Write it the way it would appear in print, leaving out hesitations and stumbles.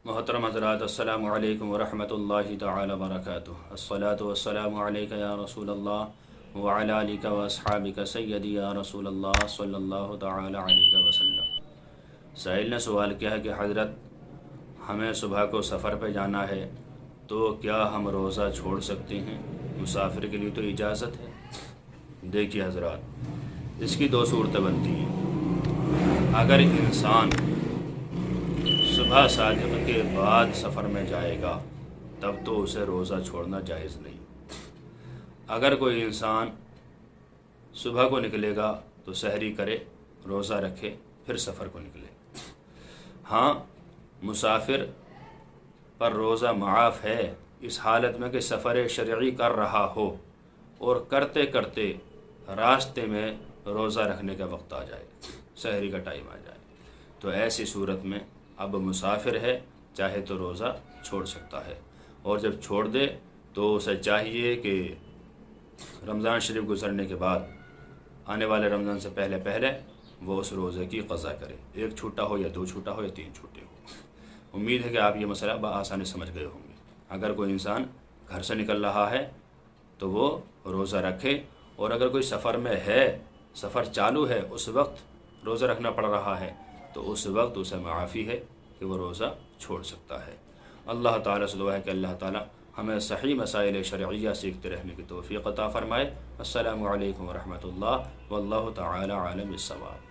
محترم حضرات، السلام علیکم ورحمۃ اللہ تعالی وبرکاتہ۔ الصلاۃ والسلام علیک یا رسول اللہ وعلی آلک واصحابک سیدی یا رسول اللہ صلی اللہ تعالی علیہ وسلم۔ سائل نے سوال کیا ہے کہ حضرت، ہمیں صبح کو سفر پہ جانا ہے تو کیا ہم روزہ چھوڑ سکتے ہیں؟ مسافر کے لیے تو اجازت ہے۔ دیکھیے حضرات، اس کی دو صورتیں بنتی ہیں۔ اگر انسان صبح صادق کے بعد سفر میں جائے گا تب تو اسے روزہ چھوڑنا جائز نہیں۔ اگر کوئی انسان صبح کو نکلے گا تو سحری کرے، روزہ رکھے، پھر سفر کو نکلے۔ ہاں، مسافر پر روزہ معاف ہے اس حالت میں کہ سفر شرعی کر رہا ہو اور کرتے کرتے راستے میں روزہ رکھنے کا وقت آ جائے، سحری کا ٹائم آ جائے، تو ایسی صورت میں اب مسافر ہے، چاہے تو روزہ چھوڑ سکتا ہے، اور جب چھوڑ دے تو اسے چاہیے کہ رمضان شریف گزرنے کے بعد آنے والے رمضان سے پہلے وہ اس روزے کی قضا کرے، ایک چھوٹا ہو یا دو چھوٹا ہو یا تین چھوٹے ہو۔ امید ہے کہ آپ یہ مسئلہ بآسانی سمجھ گئے ہوں گے۔ اگر کوئی انسان گھر سے نکل رہا ہے تو وہ روزہ رکھے، اور اگر کوئی سفر میں ہے، سفر چالو ہے، اس وقت روزہ رکھنا پڑ رہا ہے تو اس وقت اسے معافی ہے کہ وہ روزہ چھوڑ سکتا ہے۔ اللہ تعالیٰ سے دعا ہے کہ اللہ تعالیٰ ہمیں صحیح مسائل شرعیہ سیکھتے رہنے کی توفیق عطا فرمائے۔ السلام علیکم ورحمۃ اللہ واللہ تعالیٰ عالم الصواب۔